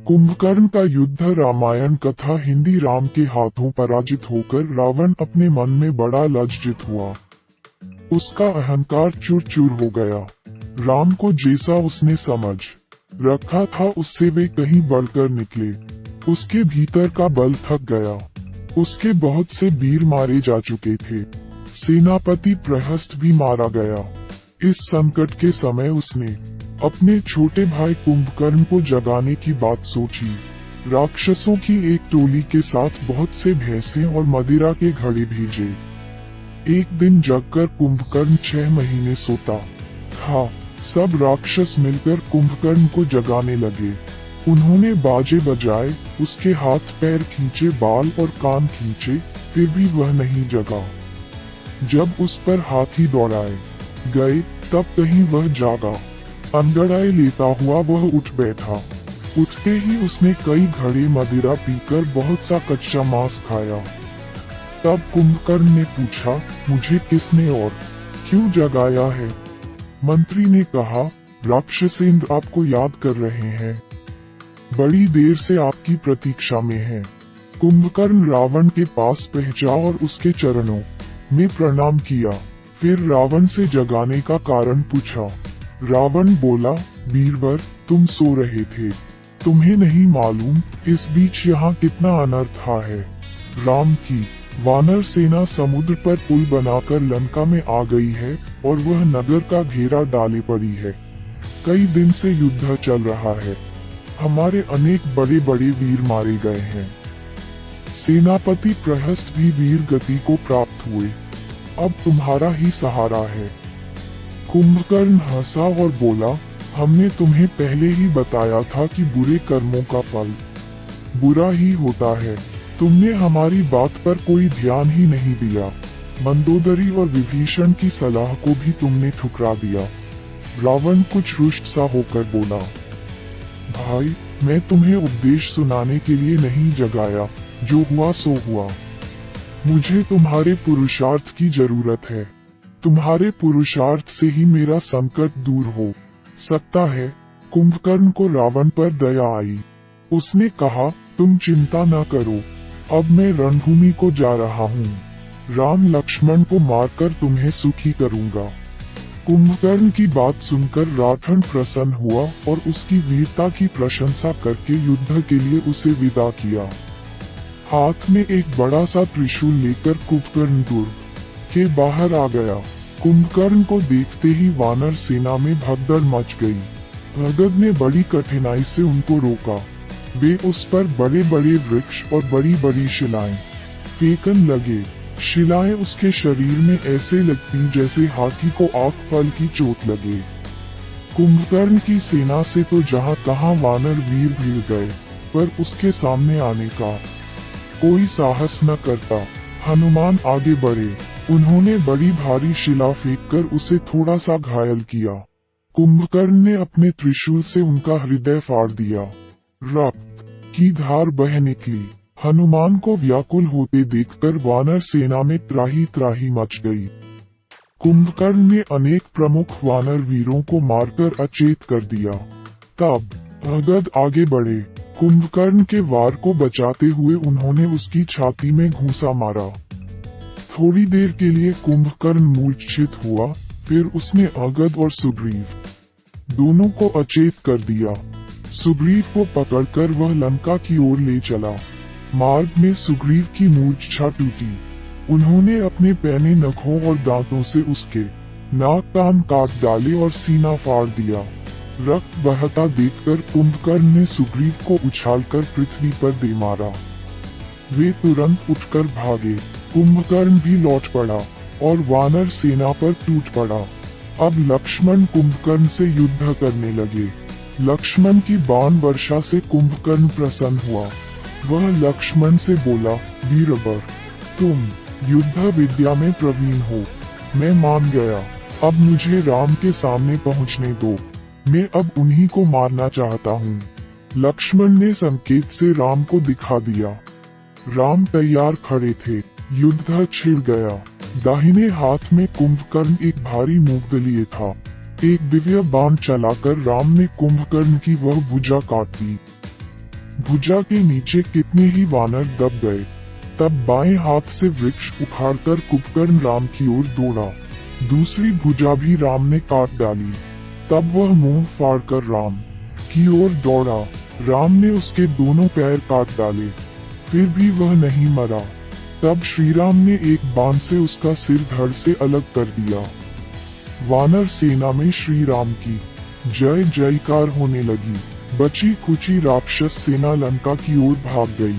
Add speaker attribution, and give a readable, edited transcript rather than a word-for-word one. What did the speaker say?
Speaker 1: कुंभकर्ण का युद्ध रामायण कथा हिंदी। राम के हाथों पराजित होकर रावण अपने मन में बड़ा लज्जित हुआ। उसका अहंकार चूर चूर हो गया। राम को जैसा उसने समझ रखा था उससे वे कहीं बढ़कर निकले। उसके भीतर का बल थक गया। उसके बहुत से वीर मारे जा चुके थे। सेनापति प्रहस्त भी मारा गया। इस संकट के समय उसने अपने छोटे भाई कुंभकर्ण को जगाने की बात सोची। राक्षसों की एक टोली के साथ बहुत से भैंसे और मदिरा के घड़े भेजे। एक दिन जगकर कुंभकर्ण 6 महीने सोता था। सब राक्षस मिलकर कुंभकर्ण को जगाने लगे। उन्होंने बाजे बजाए, उसके हाथ पैर खींचे, बाल और कान खींचे, फिर भी वह नहीं जगा। जब उस पर हाथी दौड़ाए गए तब कहीं वह जागा। अंगड़ाई लेता हुआ वह उठ बैठा। उठते ही उसने कई घड़े मदिरा पीकर बहुत सा कच्चा मांस खाया। तब कुंभकर्ण ने पूछा, मुझे किसने और क्यों जगाया है? मंत्री ने कहा, राक्षसेंद्र आपको याद कर रहे हैं। बड़ी देर से आपकी प्रतीक्षा में हैं। कुंभकर्ण रावण के पास पहुंचा और उसके चरणों में प्रणाम किया। फिर रावण से जगाने का कारण पूछा। रावण बोला, वीरवर, तुम सो रहे थे। तुम्हें नहीं मालूम इस बीच यहाँ कितना अनर्थ है। राम की वानर सेना समुद्र पर पुल बनाकर लंका में आ गई है और वह नगर का घेरा डाले पड़ी है। कई दिन से युद्ध चल रहा है। हमारे अनेक बड़े बड़े वीर मारे गए हैं। सेनापति प्रहस्त भी वीर गति को प्राप्त हुए। अब तुम्हारा ही सहारा है। कुंभकर्ण हंसा और बोला, हमने तुम्हें पहले ही बताया था कि बुरे कर्मों का फल बुरा ही होता है। तुमने हमारी बात पर कोई ध्यान ही नहीं दिया। मंदोदरी और विभीषण की सलाह को भी तुमने ठुकरा दिया। रावण कुछ रुष्ट सा होकर बोला, भाई, मैं तुम्हें उपदेश सुनाने के लिए नहीं जगाया। जो हुआ सो हुआ। मुझे तुम्हारे पुरुषार्थ की जरूरत है। तुम्हारे पुरुषार्थ से ही मेरा संकट दूर हो सकता है। कुंभकर्ण को रावण पर दया आई। उसने कहा, तुम चिंता न करो, अब मैं रणभूमि को जा रहा हूँ। राम लक्ष्मण को मारकर तुम्हें सुखी करूँगा। कुंभकर्ण की बात सुनकर रावण प्रसन्न हुआ और उसकी वीरता की प्रशंसा करके युद्ध के लिए उसे विदा किया। हाथ में एक बड़ा सा त्रिशूल लेकर कुंभकर्ण दुर्ग के बाहर आ गया। कुंभकर्ण को देखते ही वानर सेना में भगदड़ मच गई। भगद ने बड़ी कठिनाई से उनको रोका। वे उस पर बड़े बड़े वृक्ष और बड़ी बड़ी शिलाएं फेंकने लगे। शिलाएं उसके शरीर में ऐसे लगती जैसे हाथी को आग फल की चोट लगे। कुंभकर्ण की सेना से तो जहाँ तहाँ वानर वीर भिड़ गए, पर उसके सामने आने का कोई साहस न करता। हनुमान आगे बढ़े। उन्होंने बड़ी भारी शिला फेंककर उसे थोड़ा सा घायल किया। कुंभकर्ण ने अपने त्रिशूल से उनका हृदय फाड़ दिया। रक्त की धार बह निकली। हनुमान को व्याकुल होते देखकर वानर सेना में त्राही त्राही मच गई। कुंभकर्ण ने अनेक प्रमुख वानर वीरों को मारकर अचेत कर दिया। तब भगद आगे बढ़े। कुंभकर्ण के वार को बचाते हुए उन्होंने उसकी छाती में घूंसा मारा। थोड़ी देर के लिए कुंभकर्ण मूर्छित हुआ। फिर उसने अंगद और सुग्रीव दोनों को अचेत कर दिया। सुग्रीव को पकड़कर वह लंका की ओर ले चला। मार्ग में सुग्रीव की मूर्छा टूटी। उन्होंने अपने पैने नखों और दांतों से उसके नाक कान काट डाले और सीना फाड़ दिया। रक्त बहता देखकर कुंभकर्ण ने सुग्रीव को उछालकर पृथ्वी पर दे मारा। वे तुरंत उठकर भागे। कुंभकर्ण भी लौट पड़ा और वानर सेना पर टूट पड़ा। अब लक्ष्मण कुंभकर्ण से युद्ध करने लगे। लक्ष्मण की बाण वर्षा से कुंभकर्ण प्रसन्न हुआ। वह लक्ष्मण से बोला, वीरवर, तुम युद्ध विद्या में प्रवीण हो। मैं मान गया। अब मुझे राम के सामने पहुँचने दो। मैं अब उन्हीं को मारना चाहता हूँ। लक्ष्मण ने संकेत से राम को दिखा दिया। राम तैयार खड़े थे। युद्ध छिड़ गया। दाहिने हाथ में कुंभकर्ण एक भारी मूंग लिए था। एक दिव्य बाण चलाकर राम ने कुंभकर्ण की वह भुजा काट दी। भुजा के नीचे कितने ही वानर दब गए। तब बाएं हाथ से वृक्ष उखाड़कर कुंभकर्ण राम की ओर दौड़ा। दूसरी भुजा भी राम ने काट डाली। तब वह मुंह फाड़कर राम की ओर दौड़ा। राम ने उसके दोनों पैर काट डाले, फिर भी वह नहीं मरा। तब श्रीराम ने एक बाण से उसका सिर धड़ से अलग कर दिया। वानर सेना में श्री राम की जय जयकार होने लगी। बची खुची राक्षस सेना लंका की ओर भाग गई।